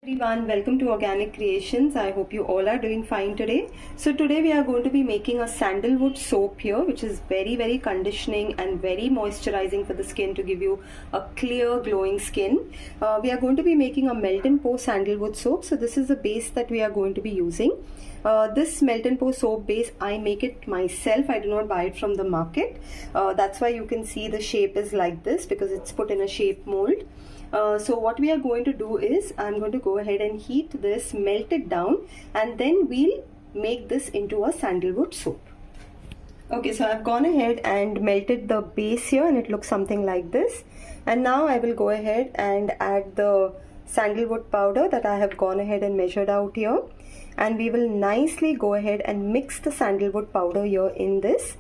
Everyone, welcome to Organic Creations. I hope you all are doing fine today. So today we are going to be making a sandalwood soap here, which is very conditioning and very moisturizing for the skin to give you a clear glowing skin. We are going to be making a melt and pour sandalwood soap. So this is the base that we are going to be using. This melt and pour soap base, I make it myself. I do not buy it from the market. That's why you can see the shape is like this, because it's put in a shape mold. So what we are going to do is, I'm going to go ahead and heat this, melt it down, and then we'll make this into a sandalwood soap. Okay, so I've gone ahead and melted the base here, and it looks something like this. And now I will go ahead and add the sandalwood powder that I have gone ahead and measured out here, and we will nicely go ahead and mix the sandalwood powder here in this.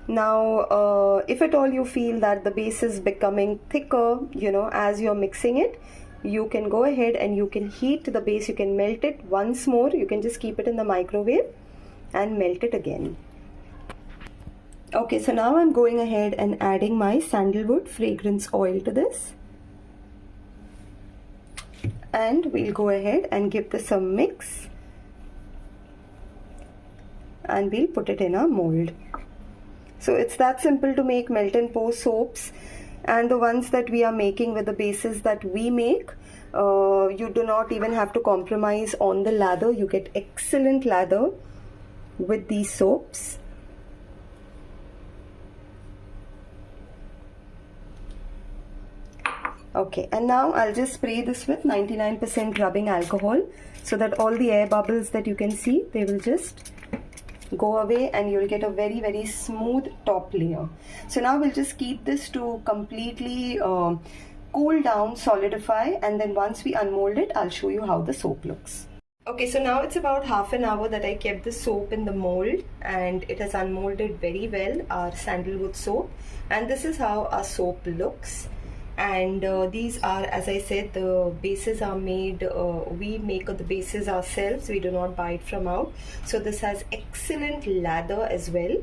Now, if at all you feel that the base is becoming thicker, as you're mixing it, you can go ahead and you can heat the base, you can melt it once more, you can just keep it in the microwave and melt it again. Okay, so now I'm going ahead and adding my sandalwood fragrance oil to this. And we'll go ahead and give this a mix. And we'll put it in a mold. So it's that simple to make melt and pour soaps, and the ones that we are making with the bases that we make, you do not even have to compromise on the lather. You get excellent lather with these soaps. Okay, and now I'll just spray this with 99% rubbing alcohol so that all the air bubbles that you can see, they will just go away and you'll get a very smooth top layer. So now we'll just keep this to completely cool down, solidify, and then once we unmold it, I'll show you how the soap looks. Okay, so now it's about half an hour that I kept the soap in the mold, and it has unmolded very well, our sandalwood soap, and this is how our soap looks. And these are, as I said, the bases are made, we make the bases ourselves, we do not buy it from out. So this has excellent lather as well,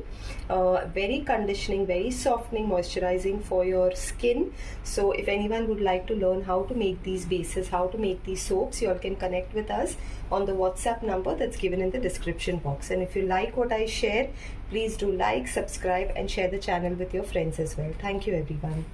very conditioning, very softening, moisturizing for your skin. So if anyone would like to learn how to make these bases, how to make these soaps, you all can connect with us on the WhatsApp number that's given in the description box. And if you like what I share, please do like, subscribe and share the channel with your friends as well. Thank you everyone.